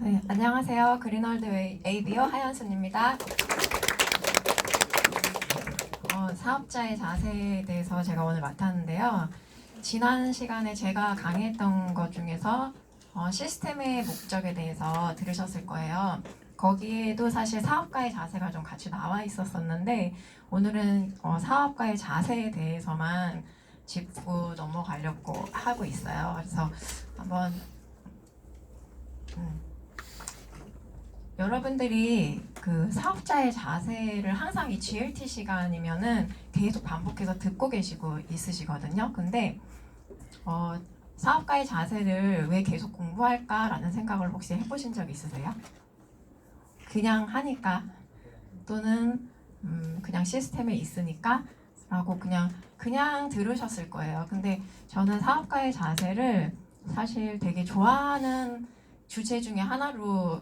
네, 안녕하세요. 그린월드 ABO 하연순입니다. 사업자의 자세에 대해서 제가 오늘 맡았는데요. 지난 시간에 제가 강의했던 것 중에서 시스템의 목적에 대해서 들으셨을 거예요. 거기에도 사실 사업가의 자세가 좀 같이 나와 있었었는데 오늘은 사업가의 자세에 대해서만 짚고 넘어가려고 하고 있어요. 그래서 한번 여러분들이 그 사업자의 자세를 항상 이 GLT 시간이면은 계속 반복해서 듣고 계시고 있으시거든요. 근데 사업가의 자세를 왜 계속 공부할까라는 생각을 혹시 해보신 적 있으세요? 그냥 하니까 또는 그냥 시스템에 있으니까 라고 그냥 들으셨을 거예요. 근데 저는 사업가의 자세를 사실 되게 좋아하는 주제 중에 하나로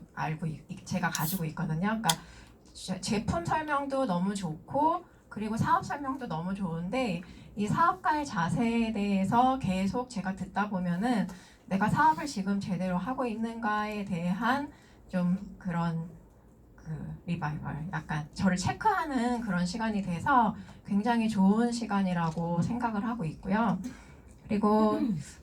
제가 가지고 있거든요. 그러니까 제품 설명도 너무 좋고 그리고 사업 설명도 너무 좋은데 이 사업가의 자세에 대해서 계속 제가 듣다 보면은 내가 사업을 지금 제대로 하고 있는가에 대한 좀 그런 리바이벌, 약간 저를 체크하는 그런 시간이 돼서 굉장히 좋은 시간이라고 생각을 하고 있고요. 그리고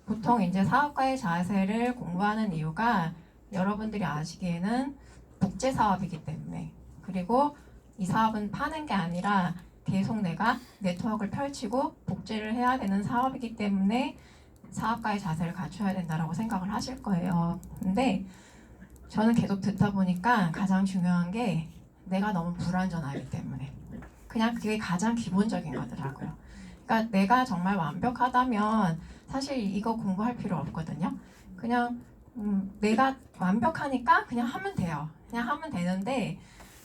보통 이제 사업가의 자세를 공부하는 이유가 여러분들이 아시기에는 복제 사업이기 때문에, 그리고 이 사업은 파는 게 아니라 계속 내가 네트워크를 펼치고 복제를 해야 되는 사업이기 때문에 사업가의 자세를 갖춰야 된다고 생각을 하실 거예요. 근데 저는 계속 듣다 보니까 가장 중요한 게 내가 너무 불완전하기 때문에, 그냥 그게 가장 기본적인 거더라고요. 그러니까 내가 정말 완벽하다면 사실 이거 공부할 필요 없거든요. 그냥 내가 완벽하니까 그냥 하면 돼요. 그냥 하면 되는데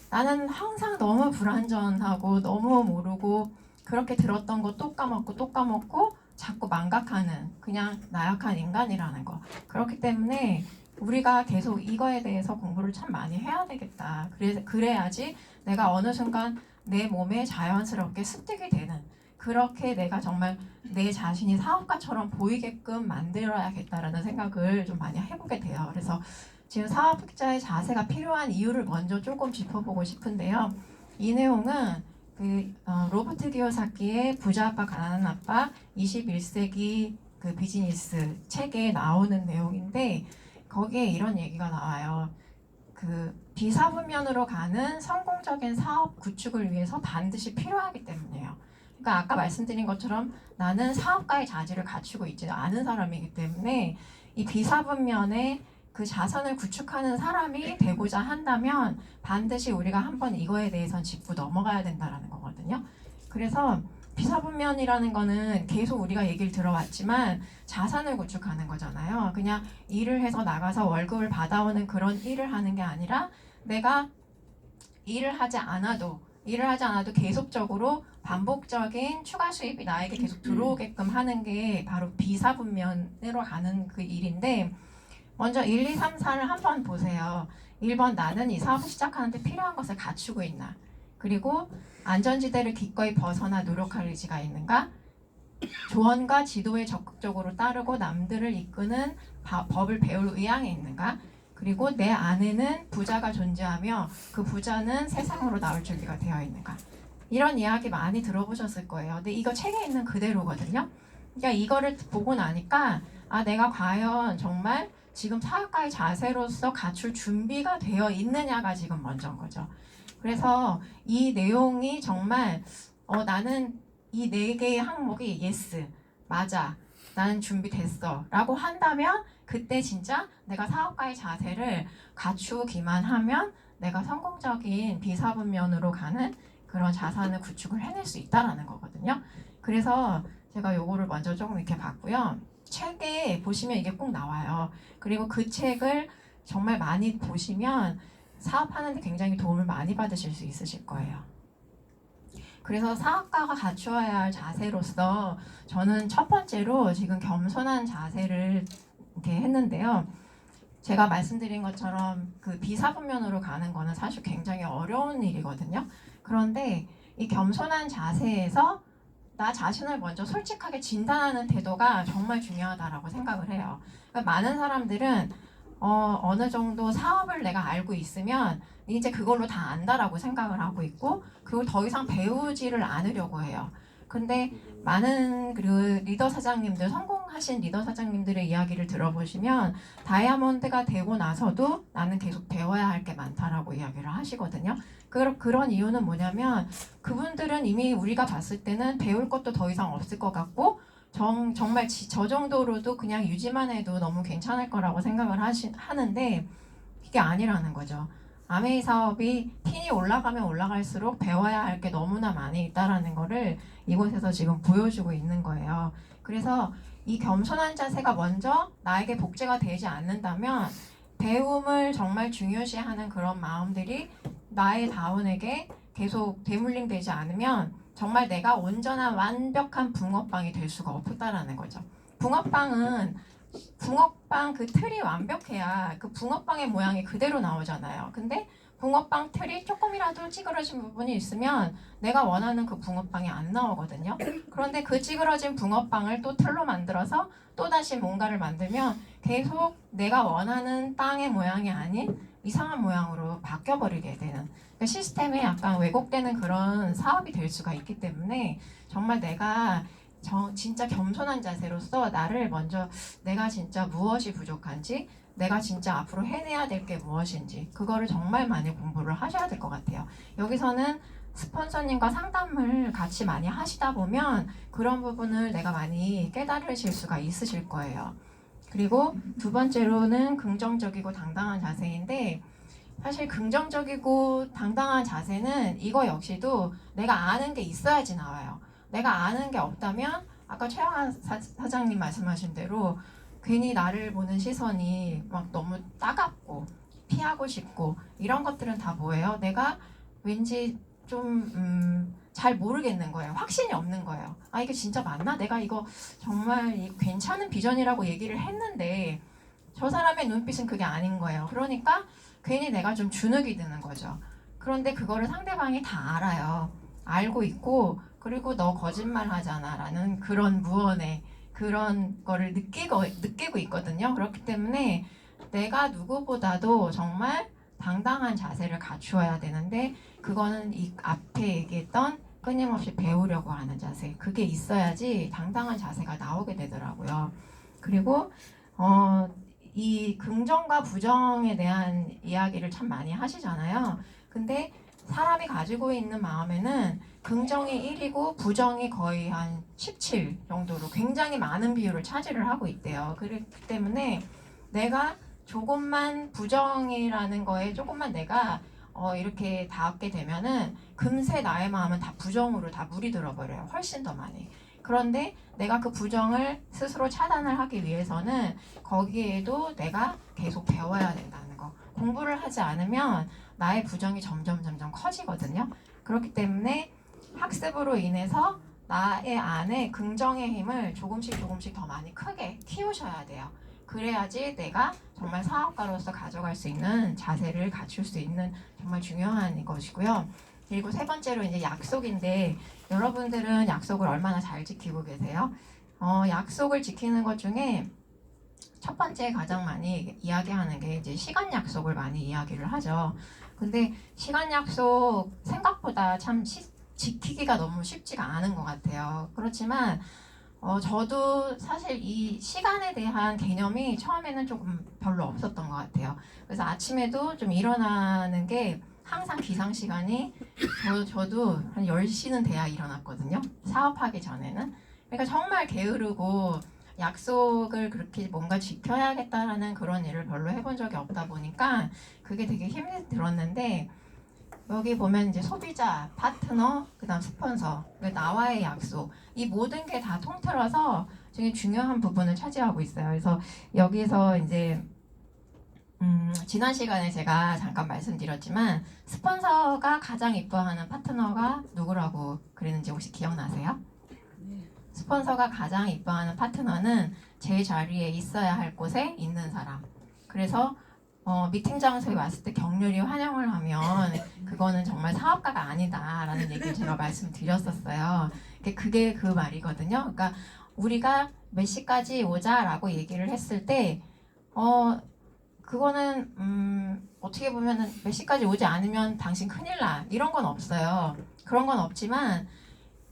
나는 항상 너무 불완전하고 너무 모르고 그렇게 들었던 거 또 까먹고 자꾸 망각하는 그냥 나약한 인간이라는 거. 그렇기 때문에 우리가 계속 이거에 대해서 공부를 참 많이 해야 되겠다. 그래야지 내가 어느 순간 내 몸에 자연스럽게 습득이 되는, 그렇게 내가 정말 내 자신이 사업가처럼 보이게끔 만들어야겠다라는 생각을 좀 많이 해보게 돼요. 그래서 지금 사업자의 자세가 필요한 이유를 먼저 조금 짚어보고 싶은데요. 이 내용은 로버트 기요사키의 부자 아빠 가난한 아빠 21세기 그 비즈니스 책에 나오는 내용인데 거기에 이런 얘기가 나와요. 비사분면으로 가는 성공적인 사업 구축을 위해서 반드시 필요하기 때문이에요. 그러니까 아까 말씀드린 것처럼 나는 사업가의 자질을 갖추고 있지 않은 사람이기 때문에 이 비사분면의 그 자산을 구축하는 사람이 되고자 한다면 반드시 우리가 한번 이거에 대해서는 짚고 넘어가야 된다는 거거든요. 그래서 비사분면이라는 거는 계속 우리가 얘기를 들어왔지만 자산을 구축하는 거잖아요. 그냥 일을 해서 나가서 월급을 받아오는 그런 일을 하는 게 아니라 내가 일을 하지 않아도 계속적으로 반복적인 추가 수입이 나에게 계속 들어오게끔 하는 게 바로 비사분면으로 가는 그 일인데, 먼저 1, 2, 3, 4를 한번 보세요. 1번, 나는 이 사업을 시작하는데 필요한 것을 갖추고 있나? 그리고 안전지대를 기꺼이 벗어나 노력할 의지가 있는가? 조언과 지도에 적극적으로 따르고 남들을 이끄는 법을 배울 의향이 있는가? 그리고 내 안에는 부자가 존재하며 그 부자는 세상으로 나올 준비가 되어 있는가? 이런 이야기 많이 들어보셨을 거예요. 근데 이거 책에 있는 그대로거든요. 그러니까 이거를 보고 나니까 내가 과연 정말 지금 사업가의 자세로서 갖출 준비가 되어 있느냐가 지금 먼저인 거죠. 그래서 이 내용이 정말 나는 이 4개의 항목이 yes, 맞아, 나는 준비됐어 라고 한다면 그때 진짜 내가 사업가의 자세를 갖추기만 하면 내가 성공적인 비사분면으로 가는 그런 자산을 구축을 해낼 수 있다는 거거든요. 그래서 제가 요거를 먼저 조금 이렇게 봤고요. 책에 보시면 이게 꼭 나와요. 그리고 그 책을 정말 많이 보시면 사업하는데 굉장히 도움을 많이 받으실 수 있으실 거예요. 그래서 사업가가 갖추어야 할 자세로서 저는 첫 번째로 지금 겸손한 자세를 이렇게 했는데요. 제가 말씀드린 것처럼 그 비사분면으로 가는 거는 사실 굉장히 어려운 일이거든요. 그런데 이 겸손한 자세에서 나 자신을 먼저 솔직하게 진단하는 태도가 정말 중요하다고 생각을 해요. 그러니까 많은 사람들은 어느 정도 사업을 내가 알고 있으면 이제 그걸로 다 안다라고 생각을 하고 있고, 그걸 더 이상 배우지를 않으려고 해요. 근데 많은 그 리더 사장님들, 성공하신 리더 사장님들의 이야기를 들어보시면 다이아몬드가 되고 나서도 나는 계속 배워야 할 게 많다라고 이야기를 하시거든요. 그런 이유는 뭐냐면 그분들은 이미 우리가 봤을 때는 배울 것도 더 이상 없을 것 같고 정말 저 정도로도 그냥 유지만 해도 너무 괜찮을 거라고 생각을 하는데 이게 아니라는 거죠. 아메이 사업이 핀이 올라가면 올라갈수록 배워야 할 게 너무나 많이 있다라는 거를 이곳에서 지금 보여주고 있는 거예요. 그래서 이 겸손한 자세가 먼저 나에게 복제가 되지 않는다면 배움을 정말 중요시하는 그런 마음들이 나의 다운에게 계속 대물림되지 않으면 정말 내가 온전한 완벽한 붕어빵이 될 수가 없다라는 거죠. 붕어빵 그 틀이 완벽해야 그 붕어빵의 모양이 그대로 나오잖아요. 근데 붕어빵 틀이 조금이라도 찌그러진 부분이 있으면 내가 원하는 그 붕어빵이 안 나오거든요. 그런데 그 찌그러진 붕어빵을 또 틀로 만들어서 또다시 뭔가를 만들면 계속 내가 원하는 빵의 모양이 아닌 이상한 모양으로 바뀌어버리게 되는, 그러니까 시스템에 약간 왜곡되는 그런 사업이 될 수가 있기 때문에 정말 내가 진짜 겸손한 자세로서 나를 먼저 내가 진짜 무엇이 부족한지, 내가 진짜 앞으로 해내야 될 게 무엇인지 그거를 정말 많이 공부를 하셔야 될 것 같아요. 여기서는 스폰서님과 상담을 같이 많이 하시다 보면 그런 부분을 내가 많이 깨달으실 수가 있으실 거예요. 그리고 두 번째로는 긍정적이고 당당한 자세인데, 사실 긍정적이고 당당한 자세는 이거 역시도 내가 아는 게 있어야지 나와요. 내가 아는 게 없다면 아까 최영한 사장님 말씀하신 대로 괜히 나를 보는 시선이 막 너무 따갑고 피하고 싶고 이런 것들은 다 뭐예요? 내가 왠지 좀 잘 모르겠는 거예요. 확신이 없는 거예요. 아, 이게 진짜 맞나? 내가 이거 정말 괜찮은 비전이라고 얘기를 했는데 저 사람의 눈빛은 그게 아닌 거예요. 그러니까 괜히 내가 좀 주눅이 드는 거죠. 그런데 그거를 상대방이 다 알아요. 알고 있고, 그리고 너 거짓말 하잖아 라는 그런 무언의 그런 거를 느끼고 있거든요. 그렇기 때문에 내가 누구보다도 정말 당당한 자세를 갖추어야 되는데, 그거는 이 앞에 얘기했던 끊임없이 배우려고 하는 자세, 그게 있어야지 당당한 자세가 나오게 되더라고요. 그리고 이 긍정과 부정에 대한 이야기를 참 많이 하시잖아요. 근데 사람이 가지고 있는 마음에는 긍정이 1이고 부정이 거의 한 17 정도로 굉장히 많은 비율을 차지를 하고 있대요. 그렇기 때문에 내가 조금만 부정이라는 거에 조금만 내가 이렇게 닿게 되면은 금세 나의 마음은 다 부정으로 다 물이 들어버려요. 훨씬 더 많이. 그런데 내가 그 부정을 스스로 차단을 하기 위해서는 거기에도 내가 계속 배워야 된다는 거. 공부를 하지 않으면 나의 부정이 점점 커지거든요. 그렇기 때문에 학습으로 인해서 나의 안에 긍정의 힘을 조금씩 더 많이 크게 키우셔야 돼요. 그래야지 내가 정말 사업가로서 가져갈 수 있는 자세를 갖출 수 있는 정말 중요한 것이고요. 그리고 세 번째로 이제 약속인데, 여러분들은 약속을 얼마나 잘 지키고 계세요? 약속을 지키는 것 중에 첫 번째 가장 많이 이야기하는 게 이제 시간 약속을 많이 이야기를 하죠. 근데 시간 약속 생각보다 참 지키기가 너무 쉽지가 않은 것 같아요. 그렇지만 저도 사실 이 시간에 대한 개념이 처음에는 조금 별로 없었던 것 같아요. 그래서 아침에도 좀 일어나는 게 항상 기상 시간이 저도 한 10시는 돼야 일어났거든요. 사업하기 전에는. 그러니까 정말 게으르고 약속을 그렇게 뭔가 지켜야겠다라는 그런 일을 별로 해본 적이 없다 보니까 그게 되게 힘이 들었는데, 여기 보면 이제 소비자, 파트너, 그다음 스폰서, 나와의 약속, 이 모든 게 다 통틀어서 되게 중요한 부분을 차지하고 있어요. 그래서 여기서 이제 지난 시간에 제가 잠깐 말씀드렸지만 스폰서가 가장 이뻐하는 파트너가 누구라고 그랬는지 혹시 기억나세요? 스폰서가 가장 이뻐하는 파트너는 제 자리에 있어야 할 곳에 있는 사람. 그래서 미팅 장소에 왔을 때 격렬히 환영을 하면 그거는 정말 사업가가 아니다라는 얘기를 제가 말씀드렸었어요. 그게 그 말이거든요. 그러니까 우리가 몇 시까지 오자라고 얘기를 했을 때 그거는 어떻게 보면은 몇 시까지 오지 않으면 당신 큰일 나 이런 건 없어요. 그런 건 없지만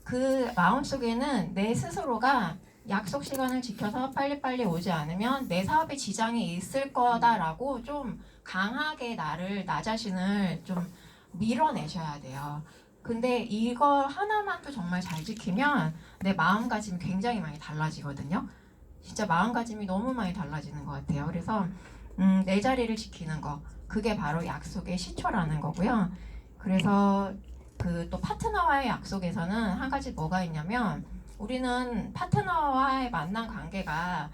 그 마음속에는 내 스스로가 약속 시간을 지켜서 빨리빨리 오지 않으면 내 사업에 지장이 있을 거다라고 좀 강하게 나 자신을 좀 밀어내셔야 돼요. 근데 이거 하나만도 정말 잘 지키면 내 마음가짐이 굉장히 많이 달라지거든요. 진짜 마음가짐이 너무 많이 달라지는 것 같아요. 그래서 내 자리를 지키는 거 그게 바로 약속의 시초라는 거고요. 그래서 그 또 파트너와의 약속에서는 한 가지 뭐가 있냐면 우리는 파트너와의 만남 관계가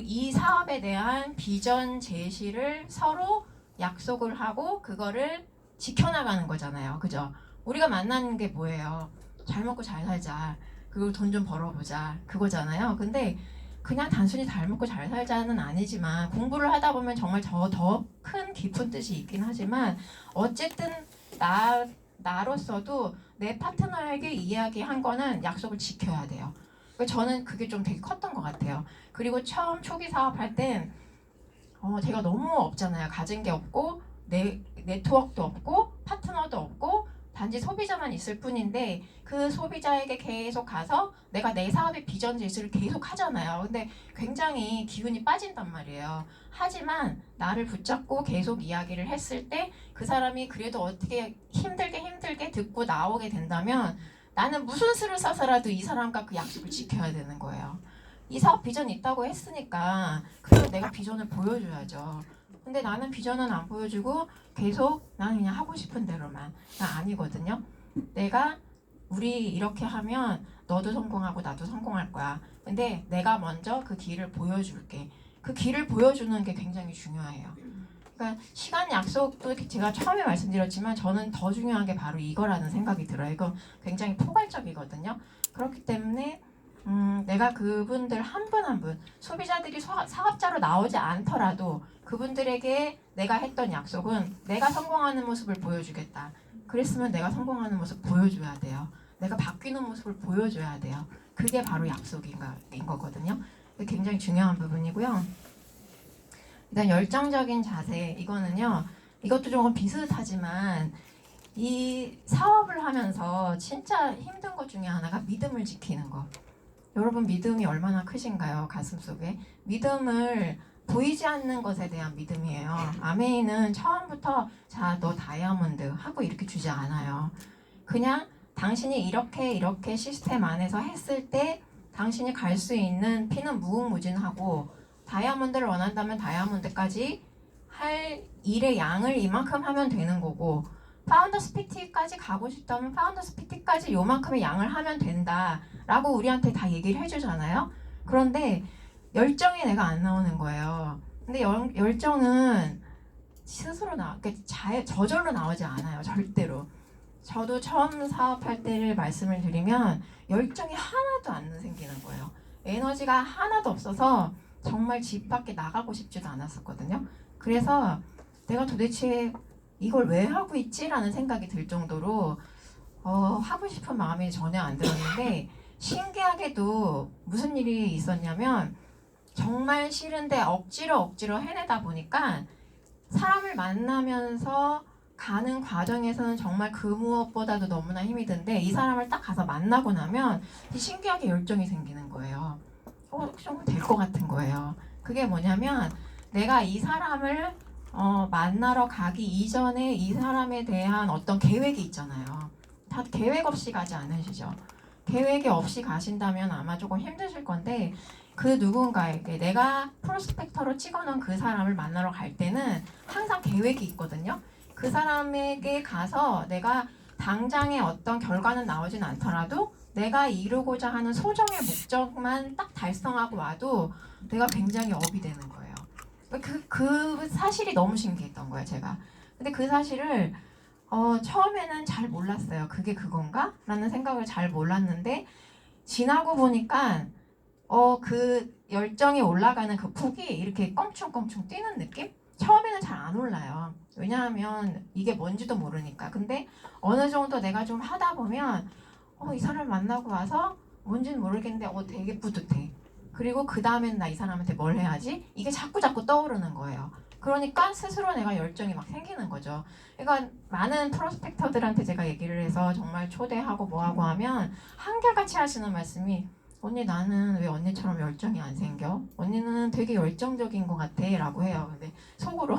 이 사업에 대한 비전 제시를 서로 약속을 하고 그거를 지켜나가는 거잖아요. 그죠? 우리가 만나는 게 뭐예요? 잘 먹고 잘 살자. 그리고 돈 좀 벌어보자. 그거잖아요. 근데 그냥 단순히 잘 먹고 잘 살자는 아니지만 공부를 하다 보면 정말 더 큰 깊은 뜻이 있긴 하지만 어쨌든 나로서도 내 파트너에게 이야기한 거는 약속을 지켜야 돼요. 저는 그게 좀 되게 컸던 것 같아요. 그리고 처음 초기 사업할 땐 제가 너무 없잖아요. 가진 게 없고 네트워크도 없고 파트너도 없고 단지 소비자만 있을 뿐인데 그 소비자에게 계속 가서 내가 내 사업의 비전 제시를 계속 하잖아요. 근데 굉장히 기운이 빠진단 말이에요. 하지만 나를 붙잡고 계속 이야기를 했을 때 그 사람이 그래도 어떻게 힘들게 듣고 나오게 된다면 나는 무슨 수를 써서라도 이 사람과 그 약속을 지켜야 되는 거예요. 이 사업 비전이 있다고 했으니까 그래도 내가 비전을 보여줘야죠. 근데 나는 비전은 안 보여주고 계속 나는 그냥 하고 싶은 대로만. 나 아니거든요. 내가 우리 이렇게 하면 너도 성공하고 나도 성공할 거야. 근데 내가 먼저 그 길을 보여줄게. 그 길을 보여주는 게 굉장히 중요해요. 그러니까 시간 약속도 제가 처음에 말씀드렸지만 저는 더 중요한 게 바로 이거라는 생각이 들어요. 이거 굉장히 포괄적이거든요. 그렇기 때문에 내가 그분들 한 분 한 분 소비자들이 사업자로 나오지 않더라도 그분들에게 내가 했던 약속은 내가 성공하는 모습을 보여주겠다. 그랬으면 내가 성공하는 모습 보여줘야 돼요. 내가 바뀌는 모습을 보여줘야 돼요. 그게 바로 약속인 거거든요. 굉장히 중요한 부분이고요. 일단 열정적인 자세 이거는요. 이것도 조금 비슷하지만 이 사업을 하면서 진짜 힘든 것 중에 하나가 믿음을 지키는 거. 여러분 믿음이 얼마나 크신가요? 가슴속에 믿음을 보이지 않는 것에 대한 믿음이에요. 아메이는 처음부터 자 너 다이아몬드 하고 이렇게 주지 않아요. 그냥 당신이 이렇게 시스템 안에서 했을 때 당신이 갈 수 있는 피는 무궁무진하고 다이아몬드를 원한다면 다이아몬드까지 할 일의 양을 이만큼 하면 되는 거고 파운더스 PT까지 가고 싶다면 파운더스 PT까지 요만큼의 양을 하면 된다라고 우리한테 다 얘기를 해주잖아요. 그런데 열정이 내가 안 나오는 거예요. 근데 열정은 스스로 그러니까 저절로 나오지 않아요. 절대로. 저도 처음 사업할 때를 말씀을 드리면 열정이 하나도 안 생기는 거예요. 에너지가 하나도 없어서 정말 집 밖에 나가고 싶지도 않았었거든요. 그래서 내가 도대체 이걸 왜 하고 있지라는 생각이 들 정도로 하고 싶은 마음이 전혀 안 들었는데 신기하게도 무슨 일이 있었냐면 정말 싫은데 억지로 해내다 보니까 사람을 만나면서 가는 과정에서는 정말 그 무엇보다도 너무나 힘이 든데 이 사람을 딱 가서 만나고 나면 신기하게 열정이 생기는 거예요. 좀 될 것 같은 거예요. 그게 뭐냐면 내가 이 사람을 만나러 가기 이전에 이 사람에 대한 어떤 계획이 있잖아요. 다 계획 없이 가지 않으시죠? 계획이 없이 가신다면 아마 조금 힘드실 건데 그 누군가에게 내가 프로스펙터로 찍어놓은 그 사람을 만나러 갈 때는 항상 계획이 있거든요. 그 사람에게 가서 내가 당장의 어떤 결과는 나오진 않더라도 내가 이루고자 하는 소정의 목적만 딱 달성하고 와도 내가 굉장히 업이 되는 거예요. 그 사실이 너무 신기했던 거예요, 제가. 근데 그 사실을 처음에는 잘 몰랐어요. 그게 그건가? 라는 생각을 잘 몰랐는데 지나고 보니까 그 열정이 올라가는 그 폭이 이렇게 껑충껑충 뛰는 느낌? 처음에는 잘 안 올라요. 왜냐하면 이게 뭔지도 모르니까. 근데 어느 정도 내가 좀 하다 보면 이 사람 만나고 와서 뭔지는 모르겠는데 되게 뿌듯해. 그리고 그 다음엔 나 이 사람한테 뭘 해야지? 이게 자꾸 떠오르는 거예요. 그러니까 스스로 내가 열정이 막 생기는 거죠. 그러니까 많은 프로스펙터들한테 제가 얘기를 해서 정말 초대하고 뭐하고 하면 한결같이 하시는 말씀이 언니 나는 왜 언니처럼 열정이 안 생겨? 언니는 되게 열정적인 것 같아 라고 해요. 근데 속으로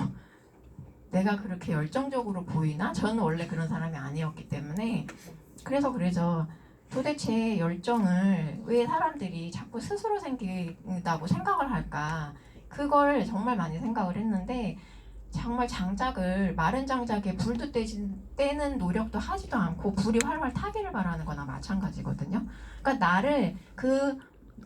내가 그렇게 열정적으로 보이나? 저는 원래 그런 사람이 아니었기 때문에 그래서 그러죠. 도대체 열정을 왜 사람들이 자꾸 스스로 생긴다고 생각을 할까? 그걸 정말 많이 생각을 했는데 정말 장작을 마른 장작에 불도 떼는 노력도 하지도 않고 불이 활활 타기를 바라는 거나 마찬가지거든요. 그러니까 나를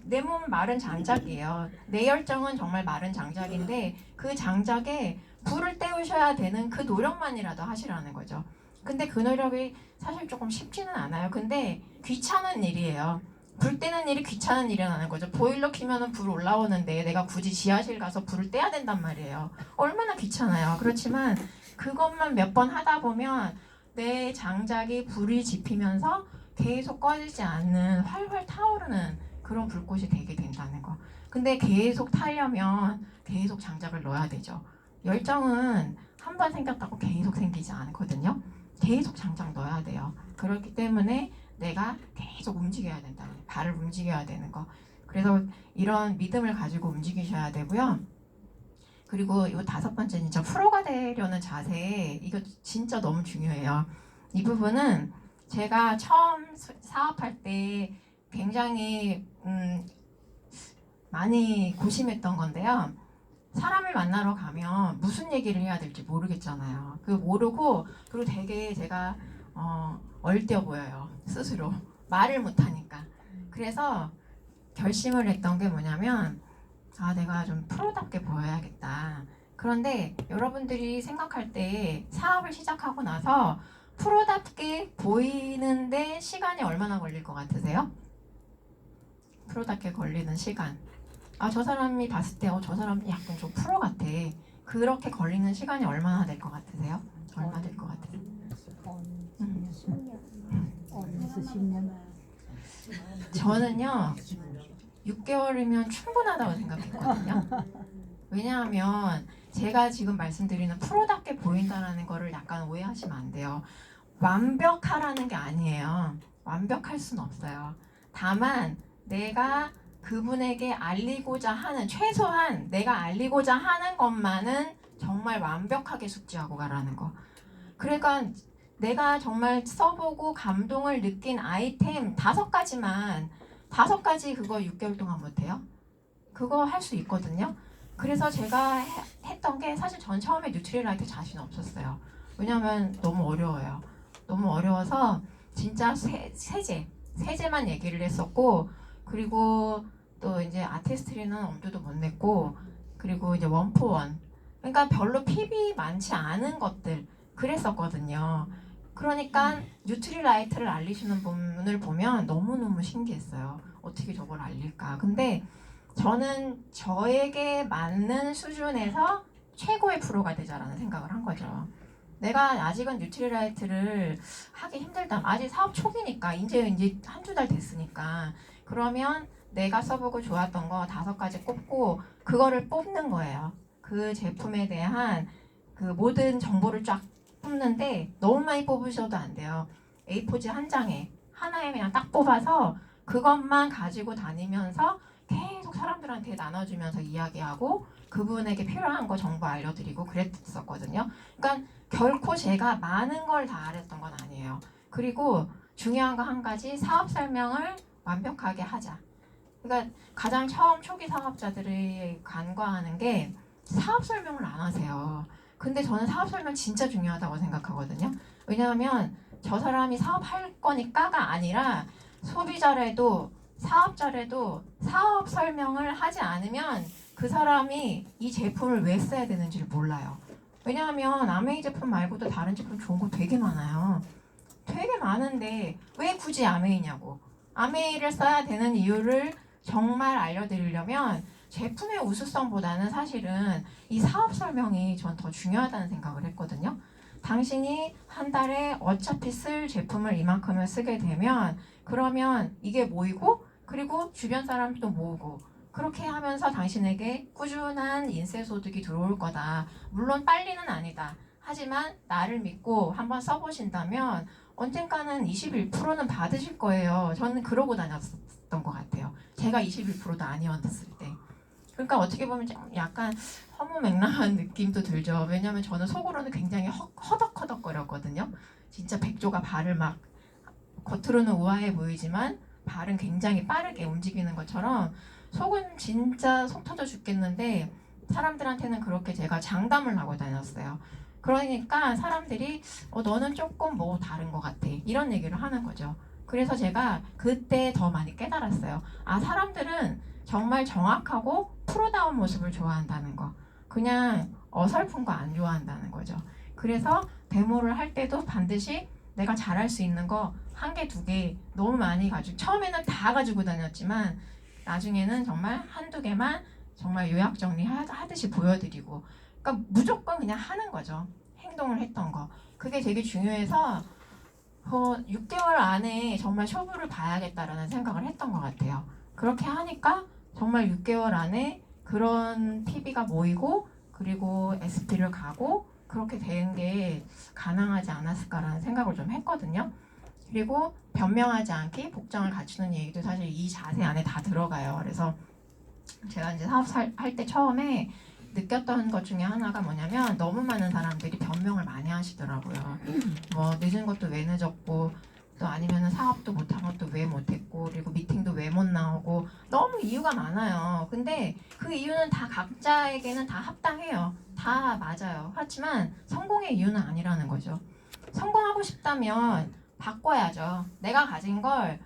내 몸은 마른 장작이에요. 내 열정은 정말 마른 장작인데 그 장작에 불을 때우셔야 되는 그 노력만이라도 하시라는 거죠. 근데 그 노력이 사실 조금 쉽지는 않아요. 근데 귀찮은 일이에요. 불 떼는 일이 귀찮은 일이라는 거죠. 보일러 키면은 불 올라오는데 내가 굳이 지하실 가서 불을 떼야 된단 말이에요. 얼마나 귀찮아요. 그렇지만 그것만 몇 번 하다 보면 내 장작이 불이 지피면서 계속 꺼지지 않는 활활 타오르는 그런 불꽃이 되게 된다는 거. 근데 계속 타려면 계속 장작을 넣어야 되죠. 열정은 한 번 생겼다고 계속 생기지 않거든요. 계속 장작 넣어야 돼요. 그렇기 때문에 내가 계속 움직여야 된다. 발을 움직여야 되는 거. 그래서 이런 믿음을 가지고 움직이셔야 되고요. 그리고 이 5번째는 진짜 프로가 되려는 자세. 이거 진짜 너무 중요해요. 이 부분은 제가 처음 사업할 때 굉장히 많이 고심했던 건데요. 사람을 만나러 가면 무슨 얘기를 해야 될지 모르겠잖아요. 모르고 그리고 되게 제가 얼띄어 보여요. 스스로 말을 못하니까. 그래서 결심을 했던 게 뭐냐면 내가 좀 프로답게 보여야겠다. 그런데 여러분들이 생각할 때 사업을 시작하고 나서 프로답게 보이는데 시간이 얼마나 걸릴 것 같으세요? 프로답게 걸리는 시간. 저 사람이 봤을 때 저 사람이 약간 좀 프로 같아. 그렇게 걸리는 시간이 얼마나 될 것 같으세요? 얼마 될 것 같으세요? 10년. 저는요 6개월이면 충분하다고 생각했거든요. 왜냐하면 제가 지금 말씀드리는 프로답게 보인다는 거를 약간 오해하시면 안 돼요. 완벽하라는 게 아니에요. 완벽할 수는 없어요. 다만 내가 그분에게 알리고자 하는 최소한 내가 알리고자 하는 것만은 정말 완벽하게 숙지하고 가라는 거. 그러니까 내가 정말 써보고 감동을 느낀 아이템 5가지만 5가지 그거 6개월 동안 못해요? 그거 할 수 있거든요. 그래서 제가 했던 게 사실 전 처음에 뉴트리라이트 자신 없었어요. 왜냐면 너무 어려워요. 너무 어려워서 진짜 세제만 얘기를 했었고 그리고 또 이제 아티스트리는 엄두도 못 냈고 그리고 이제 원포원 그러니까 별로 PB 많지 않은 것들 그랬었거든요. 그러니까 뉴트리라이트를 알리시는 분을 보면 너무너무 신기했어요. 어떻게 저걸 알릴까. 근데 저는 저에게 맞는 수준에서 최고의 프로가 되자라는 생각을 한 거죠. 내가 아직은 뉴트리라이트를 하기 힘들다. 아직 사업 초기니까 이제 한두 달 됐으니까 그러면 내가 써보고 좋았던 거 5가지 꼽고 그거를 뽑는 거예요. 그 제품에 대한 그 모든 정보를 쫙 뽑는데 너무 많이 뽑으셔도 안 돼요. A4지 한 장에 하나에 그냥 딱 뽑아서 그것만 가지고 다니면서 계속 사람들한테 나눠주면서 이야기하고 그분에게 필요한 거 정보 알려드리고 그랬었거든요. 그러니까 결코 제가 많은 걸 다 알았던 건 아니에요. 그리고 중요한 거 한 가지 사업 설명을 완벽하게 하자. 그러니까 가장 처음 초기 사업자들이 간과하는 게 사업 설명을 안 하세요. 근데 저는 사업 설명 진짜 중요하다고 생각하거든요. 왜냐하면 저 사람이 사업할 거니까가 아니라 소비자래도 사업자래도 사업 설명을 하지 않으면 그 사람이 이 제품을 왜 써야 되는지를 몰라요. 왜냐하면 아메이 제품 말고도 다른 제품 좋은 거 되게 많아요. 되게 많은데 왜 굳이 아메이냐고. 아메이를 써야 되는 이유를 정말 알려드리려면 제품의 우수성보다는 사실은 이 사업 설명이 전 더 중요하다는 생각을 했거든요. 당신이 한 달에 어차피 쓸 제품을 이만큼을 쓰게 되면 그러면 이게 모이고 그리고 주변 사람도 모으고 그렇게 하면서 당신에게 꾸준한 인세 소득이 들어올 거다. 물론 빨리는 아니다. 하지만 나를 믿고 한번 써보신다면 언젠가는 21%는 받으실 거예요. 저는 그러고 다녔던 것 같아요. 제가 21%도 아니었을 때. 그러니까 어떻게 보면 좀 약간 허무맹랑한 느낌도 들죠. 왜냐하면 저는 속으로는 굉장히 허덕허덕거렸거든요. 진짜 백조가 발을 막 겉으로는 우아해 보이지만 발은 굉장히 빠르게 움직이는 것처럼 속은 진짜 속 터져 죽겠는데 사람들한테는 그렇게 제가 장담을 하고 다녔어요. 그러니까 사람들이 너는 조금 뭐 다른 것 같아 이런 얘기를 하는 거죠. 그래서 제가 그때 더 많이 깨달았어요. 아, 사람들은 정말 정확하고 프로다운 모습을 좋아한다는 거. 그냥 어설픈 거 안 좋아한다는 거죠. 그래서 데모를 할 때도 반드시 내가 잘할 수 있는 거 한 개, 두 개 너무 많이 가지고 처음에는 다 가지고 다녔지만 나중에는 정말 한두 개만 정말 요약 정리하듯이 보여드리고 그러니까 무조건 그냥 하는 거죠. 행동을 했던 거. 그게 되게 중요해서 6개월 안에 정말 쇼부를 봐야겠다라는 생각을 했던 것 같아요. 그렇게 하니까 정말 6개월 안에 그런 PB가 모이고 그리고 SP를 가고 그렇게 된 게 가능하지 않았을까라는 생각을 좀 했거든요. 그리고 변명하지 않기, 복장을 갖추는 얘기도 사실 이 자세 안에 다 들어가요. 그래서 제가 이제 사업 할 때 처음에 느꼈던 것 중에 하나가 뭐냐면 너무 많은 사람들이 변명을 많이 하시더라고요. 뭐 늦은 것도 왜 늦었고 또 아니면은 사업도 못한 것도 왜 못했고 그리고 미팅도 왜 못 나오고 너무 이유가 많아요. 근데 그 이유는 다 각자에게는 다 합당해요. 다 맞아요. 하지만 성공의 이유는 아니라는 거죠. 성공하고 싶다면 바꿔야죠. 내가 가진 걸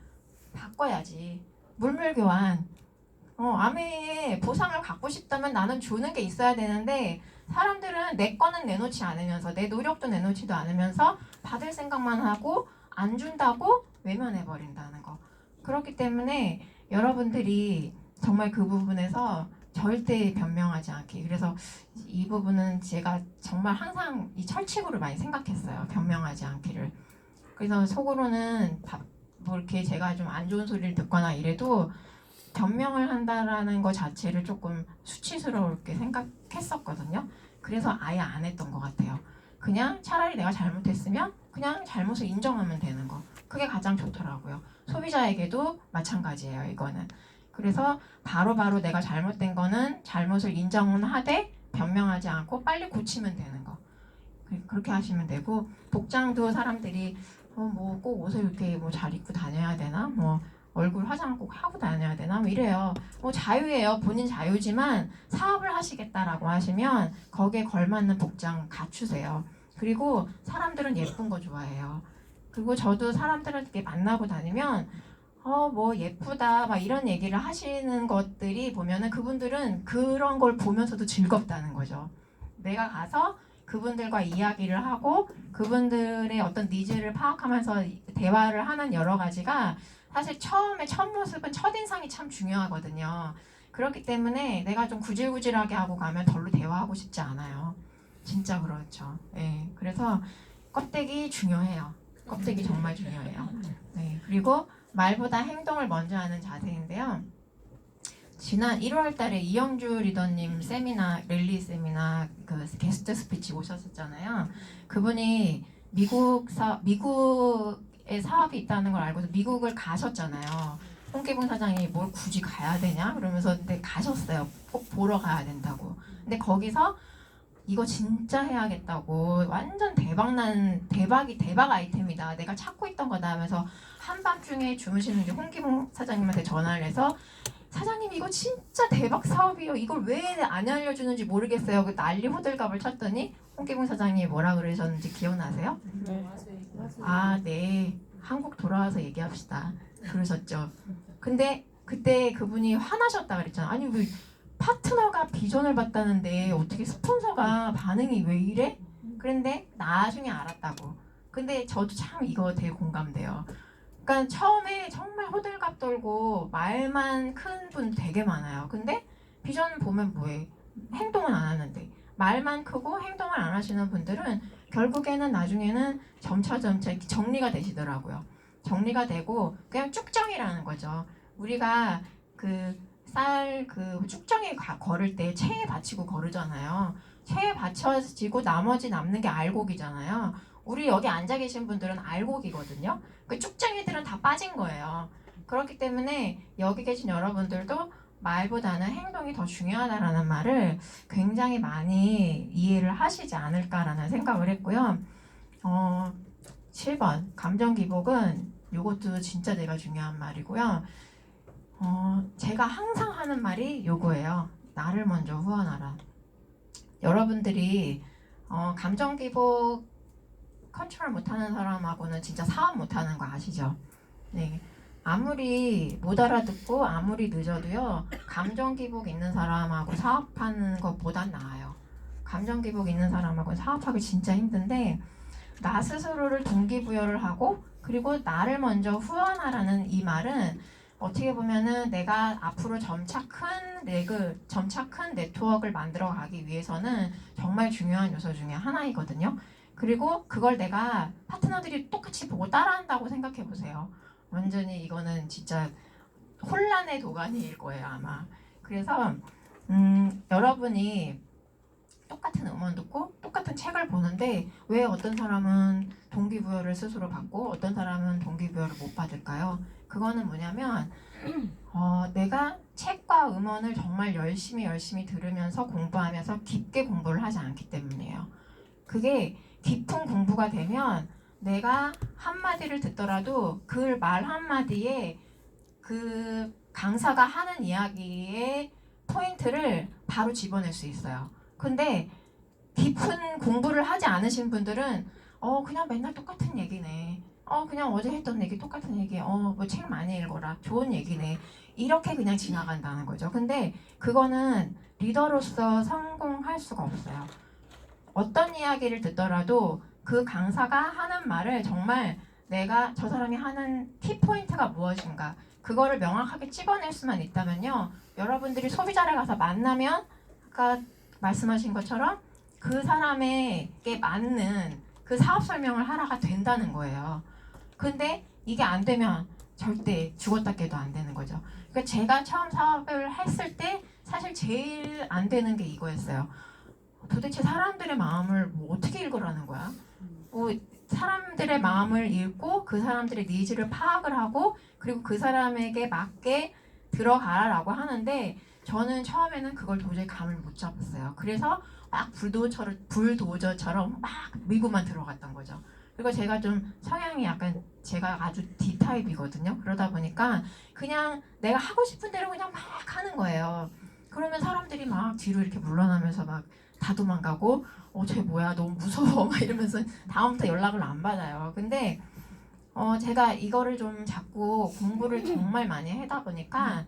바꿔야지. 물물교환. 아메의 보상을 갖고 싶다면 나는 주는 게 있어야 되는데 사람들은 내 거는 내놓지 않으면서 내 노력도 내놓지도 않으면서 받을 생각만 하고 안 준다고 외면해 버린다는 거. 그렇기 때문에 여러분들이 정말 그 부분에서 절대 변명하지 않기. 그래서 이 부분은 제가 정말 항상 이 철칙으로 많이 생각했어요. 변명하지 않기를. 그래서 속으로는 뭐 이렇게 제가 좀 안 좋은 소리를 듣거나 이래도 변명을 한다라는 것 자체를 조금 수치스럽게 생각했었거든요. 그래서 아예 안 했던 것 같아요. 그냥 차라리 내가 잘못했으면 그냥 잘못을 인정하면 되는 거. 그게 가장 좋더라고요. 소비자에게도 마찬가지예요, 이거는. 그래서 바로바로 내가 잘못된 거는 잘못을 인정은 하되 변명하지 않고 빨리 고치면 되는 거. 그렇게 하시면 되고 복장도 사람들이 뭐 꼭 옷을 이렇게 뭐 잘 입고 다녀야 되나? 뭐 얼굴 화장 꼭 하고 다녀야 되나? 뭐 이래요. 뭐 자유예요. 본인 자유지만 사업을 하시겠다라고 하시면 거기에 걸맞는 복장 갖추세요. 그리고 사람들은 예쁜 거 좋아해요. 그리고 저도 사람들을 이렇게 만나고 다니면 뭐 예쁘다 막 이런 얘기를 하시는 것들이 보면은 그분들은 그런 걸 보면서도 즐겁다는 거죠. 내가 가서 그분들과 이야기를 하고 그분들의 어떤 니즈를 파악하면서 대화를 하는 여러 가지가 사실 처음에 첫 모습은 첫인상이 참 중요하거든요. 그렇기 때문에 내가 좀 구질구질하게 하고 가면 별로 대화하고 싶지 않아요. 진짜 그렇죠. 네, 그래서 껍데기 중요해요. 껍데기 정말 중요해요. 네, 그리고 말보다 행동을 먼저 하는 자세인데요. 지난 1월 달에 이영주 리더님 세미나, 랠리 세미나 그 게스트 스피치 오셨었잖아요. 그분이 미국에 사업이 있다는 걸 알고서 미국을 가셨잖아요. 홍계봉 사장이 뭘 굳이 가야 되냐? 그러면서 근데 가셨어요. 꼭 보러 가야 된다고. 근데 거기서 이거 진짜 해야겠다고 완전 대박 아이템이다. 내가 찾고 있던 거다 하면서 한밤중에 주무시는 게 홍기봉 사장님한테 전화를 해서 사장님 이거 진짜 대박 사업이에요. 이걸 왜 안 알려주는지 모르겠어요. 그 난리 호들갑을 쳤더니 홍기봉 사장님이 뭐라 그러셨는지 기억나세요? 네. 아, 네. 한국 돌아와서 얘기합시다. 그러셨죠. 근데 그때 그분이 화나셨다 그랬잖아. 아니 왜 파트너가 비전을 봤다는데 어떻게 스폰서가 반응이 왜 이래? 그런데 나중에 알았다고. 근데 저도 참 이거 되게 공감돼요. 그러니까 처음에 정말 호들갑 떨고 말만 큰 분 되게 많아요. 근데 비전 보면 뭐해? 행동은 안 하는데. 말만 크고 행동을 안 하시는 분들은 결국에는 나중에는 점차 정리가 되시더라고요. 정리가 되고 그냥 쭉정이라는 거죠. 우리가 그 쌀 그 축정에 걸을 때 체에 받치고 거르잖아요. 체에 받쳐지고 나머지 남는 게 알곡이잖아요. 우리 여기 앉아 계신 분들은 알곡이거든요. 그 쭉정이들은 다 빠진 거예요. 그렇기 때문에 여기 계신 여러분들도 말보다는 행동이 더 중요하다라는 말을 굉장히 많이 이해를 하시지 않을까라는 생각을 했고요. 7번 감정 기복은 이것도 진짜 내가 중요한 말이고요. 제가 항상 하는 말이 요거예요. 나를 먼저 후원하라. 여러분들이 감정 기복 컨트롤 못하는 사람하고는 진짜 사업 못하는 거 아시죠? 네. 아무리 못 알아듣고 아무리 늦어도요. 감정 기복 있는 사람하고 사업하는 것보단 나아요. 감정 기복 있는 사람하고 사업하기 진짜 힘든데 나 스스로를 동기부여를 하고 그리고 나를 먼저 후원하라는 이 말은 어떻게 보면은 내가 앞으로 점차 큰 네트워크를 만들어 가기 위해서는 정말 중요한 요소 중에 하나이거든요. 그리고 그걸 내가 파트너들이 똑같이 보고 따라한다고 생각해 보세요. 완전히 이거는 진짜 혼란의 도가니일 거예요, 아마. 그래서 여러분이 똑같은 음원 듣고 똑같은 책을 보는데 왜 어떤 사람은 동기부여를 스스로 받고 어떤 사람은 동기부여를 못 받을까요? 그거는 뭐냐면 내가 책과 음원을 정말 열심히 들으면서 공부하면서 깊게 공부를 하지 않기 때문이에요. 그게 깊은 공부가 되면 내가 한마디를 듣더라도 그 말 한마디에 그 강사가 하는 이야기의 포인트를 바로 집어낼 수 있어요. 근데 깊은 공부를 하지 않으신 분들은 그냥 맨날 똑같은 얘기네. 그냥 어제 했던 얘기 똑같은 얘기. 뭐 책 많이 읽어라. 좋은 얘기네. 이렇게 그냥 지나간다는 거죠. 근데 그거는 리더로서 성공할 수가 없어요. 어떤 이야기를 듣더라도 그 강사가 하는 말을 정말 내가 저 사람이 하는 키포인트가 무엇인가 그거를 명확하게 찍어낼 수만 있다면요. 여러분들이 소비자를 가서 만나면 아까 말씀하신 것처럼 그 사람에게 맞는 그 사업 설명을 하라가 된다는 거예요. 근데 이게 안 되면 절대 죽었다 깨도 안 되는 거죠. 그러니까 제가 처음 사업을 했을 때 사실 제일 안 되는 게 이거였어요. 도대체 사람들의 마음을 뭐 어떻게 읽으라는 거야? 뭐 사람들의 마음을 읽고 그 사람들의 니즈를 파악을 하고 그리고 그 사람에게 맞게 들어가라라고 하는데 저는 처음에는 그걸 도저히 감을 못 잡았어요. 그래서 막 불도저처럼 막 밀고만 들어갔던 거죠. 그리고 제가 좀 성향이 약간 제가 아주 D타입이거든요. 그러다 보니까 그냥 내가 하고 싶은 대로 그냥 막 하는 거예요. 그러면 사람들이 막 뒤로 이렇게 물러나면서 막 다 도망가고 쟤 뭐야 너무 무서워 막 이러면서 다음부터 연락을 안 받아요. 근데 제가 이거를 좀 자꾸 공부를 정말 많이 하다 보니까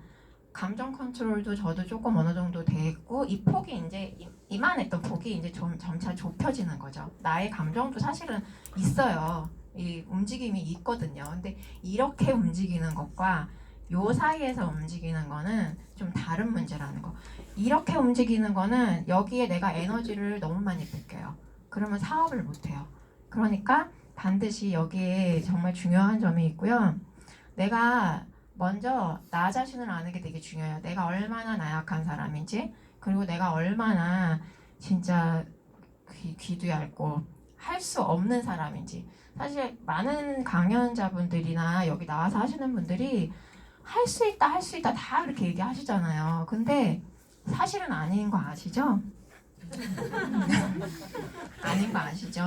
감정 컨트롤도 저도 조금 어느 정도 됐고 이 폭이 이제 이만했던 폭이 이제 좀 점차 좁혀지는 거죠. 나의 감정도 사실은 있어요. 이 움직임이 있거든요. 근데 이렇게 움직이는 것과 요 사이에서 움직이는 거는 좀 다른 문제라는 거. 이렇게 움직이는 거는 여기에 내가 에너지를 너무 많이 뺏겨요. 그러면 사업을 못 해요. 그러니까 반드시 여기에 정말 중요한 점이 있고요. 내가 먼저 나 자신을 아는 게 되게 중요해요. 내가 얼마나 나약한 사람인지, 그리고 내가 얼마나 진짜 귀도 얇고 할 수 없는 사람인지. 사실 많은 강연자분들이나 여기 나와서 하시는 분들이 할 수 있다 다 그렇게 얘기하시잖아요. 근데 사실은 아닌 거 아시죠? 아닌 거 아시죠?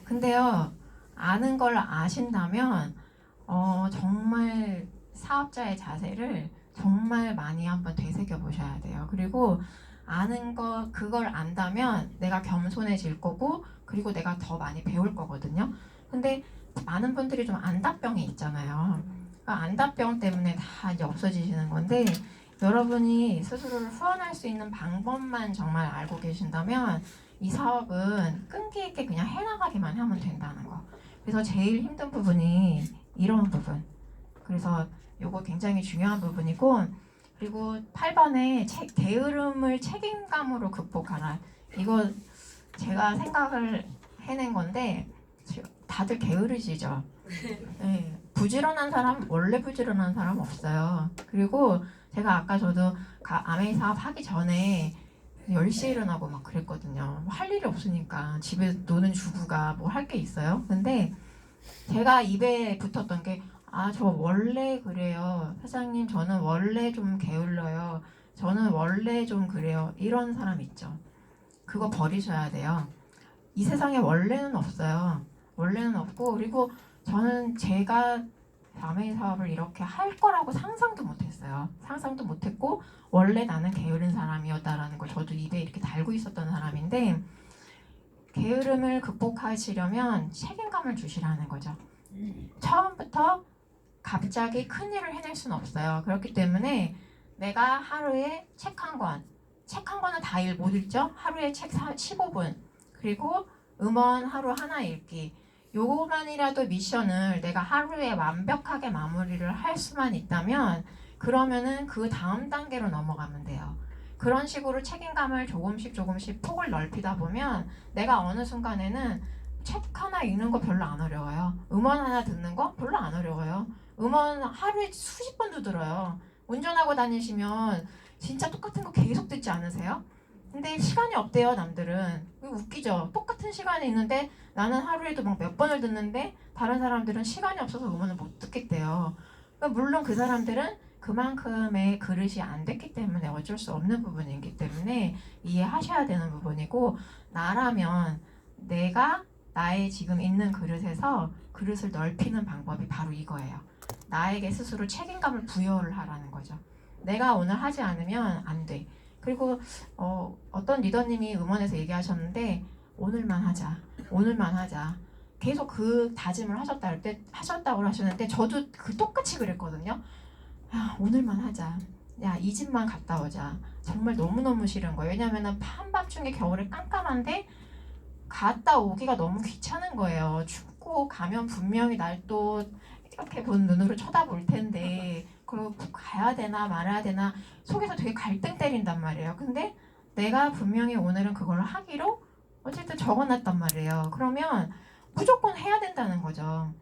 근데요, 아는 걸 아신다면 정말 사업자의 자세를 정말 많이 한번 되새겨 보셔야 돼요. 그리고 아는 그걸 안다면 내가 겸손해질 거고, 그리고 내가 더 많이 배울 거거든요. 근데 많은 분들이 좀 안다병이 있잖아요. 그러니까 안다병 때문에 다 이제 없어지시는 건데, 여러분이 스스로를 후원할 수 있는 방법만 정말 알고 계신다면 이 사업은 끈기 있게 그냥 해나가기만 하면 된다는 거. 그래서 제일 힘든 부분이 이런 부분. 그래서 요거 굉장히 중요한 부분이고, 그리고 8번에 게으름을 책임감으로 극복하라. 이거 제가 생각을 해낸 건데 다들 게으르시죠? 네. 부지런한 사람 원래 부지런한 사람 없어요. 그리고 제가 아까 저도 아메이 사업 하기 전에 10시에 일어나고 막 그랬거든요. 뭐 할 일이 없으니까 집에 노는 주부가 뭐 할 게 있어요. 근데 제가 입에 붙었던 게 저 원래 그래요. 사장님 저는 원래 좀 게을러요. 저는 원래 좀 그래요. 이런 사람 있죠. 그거 버리셔야 돼요. 이 세상에 원래는 없어요. 원래는 없고 그리고 저는 제가 아메이 사업을 이렇게 할 거라고 상상도 못했어요. 상상도 못했고 원래 나는 게으른 사람이었다라는 걸 저도 입에 이렇게 달고 있었던 사람인데 게으름을 극복하시려면 책임감을 주시라는 거죠. 처음부터 갑자기 큰 일을 해낼 수는 없어요. 그렇기 때문에 내가 하루에 책 한 권은 다 못 읽죠? 하루에 책 15분 그리고 음원 하루 하나 읽기 요거만이라도 미션을 내가 하루에 완벽하게 마무리를 할 수만 있다면 그러면은 그 다음 단계로 넘어가면 돼요. 그런 식으로 책임감을 조금씩 폭을 넓히다 보면 내가 어느 순간에는 책 하나 읽는 거 별로 안 어려워요. 음원 하나 듣는 거 별로 안 어려워요. 음원 하루에 수십 번도 들어요. 운전하고 다니시면 진짜 똑같은 거 계속 듣지 않으세요? 근데 시간이 없대요, 남들은. 웃기죠? 똑같은 시간이 있는데 나는 하루에도 막 몇 번을 듣는데 다른 사람들은 시간이 없어서 음원을 못 듣겠대요. 그러니까 물론 그 사람들은 그만큼의 그릇이 안 됐기 때문에 어쩔 수 없는 부분이기 때문에 이해하셔야 되는 부분이고 나라면 내가 나의 지금 있는 그릇에서 그릇을 넓히는 방법이 바로 이거예요. 나에게 스스로 책임감을 부여를 하라는 거죠. 내가 오늘 하지 않으면 안 돼. 그리고 어떤 리더님이 음원에서 얘기하셨는데 오늘만 하자. 계속 그 다짐을 하셨다고 하셨는데 저도 똑같이 그랬거든요. 야, 오늘만 하자. 야, 이 집만 갔다 오자. 정말 너무너무 싫은 거예요. 왜냐면은 한밤중에 겨울에 깜깜한데 갔다 오기가 너무 귀찮은 거예요. 춥고 가면 분명히 날 또 이렇게 본 눈으로 쳐다볼 텐데 그리고 가야 되나 말아야 되나 속에서 되게 갈등 때린단 말이에요. 근데 내가 분명히 오늘은 그걸 하기로 어쨌든 적어놨단 말이에요. 그러면 무조건 해야 된다는 거죠.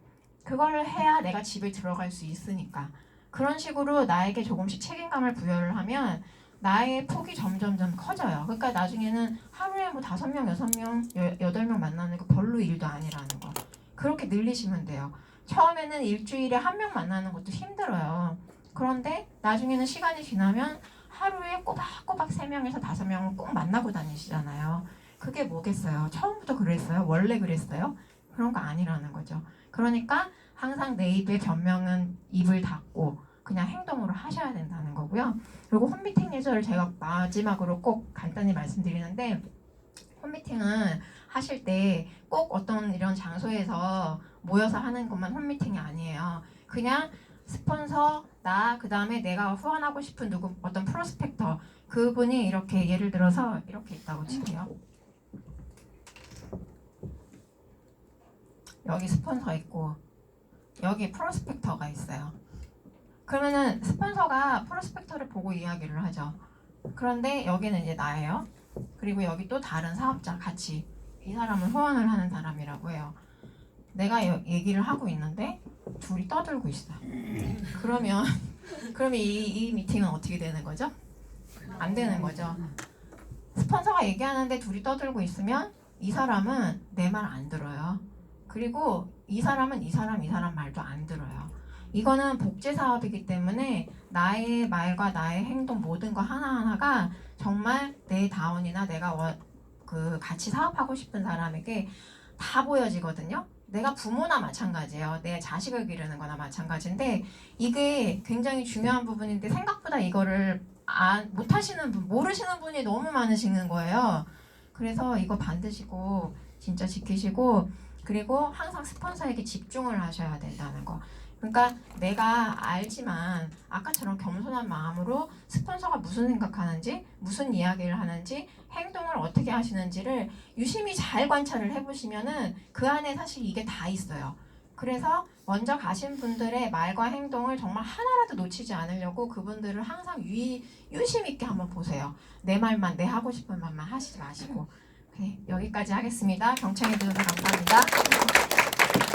그걸 해야 내가 집에 들어갈 수 있으니까. 그런 식으로 나에게 조금씩 책임감을 부여를 하면 나의 폭이 점점점 커져요. 그러니까 나중에는 하루에 뭐 5명, 6명, 8명 만나는 거 별로 일도 아니라는 거. 그렇게 늘리시면 돼요. 처음에는 일주일에 1명 만나는 것도 힘들어요. 그런데 나중에는 시간이 지나면 하루에 꼬박꼬박 3명에서 5명을 꼭 만나고 다니시잖아요. 그게 뭐겠어요? 처음부터 그랬어요? 원래 그랬어요? 그런 거 아니라는 거죠. 그러니까 항상 내 입에 변명은 입을 닫고 그냥 행동으로 하셔야 된다는 거고요. 그리고 홈미팅 예절을 제가 마지막으로 꼭 간단히 말씀드리는데 홈미팅은 하실 때 꼭 어떤 이런 장소에서 모여서 하는 것만 홈미팅이 아니에요. 그냥 스폰서, 그 다음에 내가 후원하고 싶은 어떤 프로스펙터 그분이 이렇게 예를 들어서 이렇게 있다고 칠게요. 여기 스폰서 있고 여기 프로스펙터가 있어요. 그러면은 스폰서가 프로스펙터를 보고 이야기를 하죠. 그런데 여기는 이제 나예요. 그리고 여기 또 다른 사업자 같이 이 사람은 후원을 하는 사람이라고 해요. 내가 얘기를 하고 있는데 둘이 떠들고 있어요. 그러면 이 미팅은 어떻게 되는 거죠? 안 되는 거죠. 스폰서가 얘기하는데 둘이 떠들고 있으면 이 사람은 내 말 안 들어요. 그리고 이 사람은 이 사람 말도 안 들어요. 이거는 복제 사업이기 때문에 나의 말과 나의 행동 모든 거 하나하나가 정말 내 다운이나 내가 같이 사업하고 싶은 사람에게 다 보여지거든요. 내가 부모나 마찬가지예요. 내 자식을 기르는 거나 마찬가지인데 이게 굉장히 중요한 부분인데 생각보다 이거를 못하시는 분, 모르시는 분이 너무 많으시는 거예요. 그래서 이거 반드시 꼭 진짜 지키시고 그리고 항상 스폰서에게 집중을 하셔야 된다는 거. 그러니까 내가 알지만 아까처럼 겸손한 마음으로 스폰서가 무슨 생각하는지 무슨 이야기를 하는지 행동을 어떻게 하시는지를 유심히 잘 관찰을 해보시면은 그 안에 사실 이게 다 있어요. 그래서 먼저 가신 분들의 말과 행동을 정말 하나라도 놓치지 않으려고 그분들을 항상 유심 있게 한번 보세요. 내 말만 내 하고 싶은 말만 하시지 마시고. 여기까지 하겠습니다. 경청해 주셔서 감사합니다.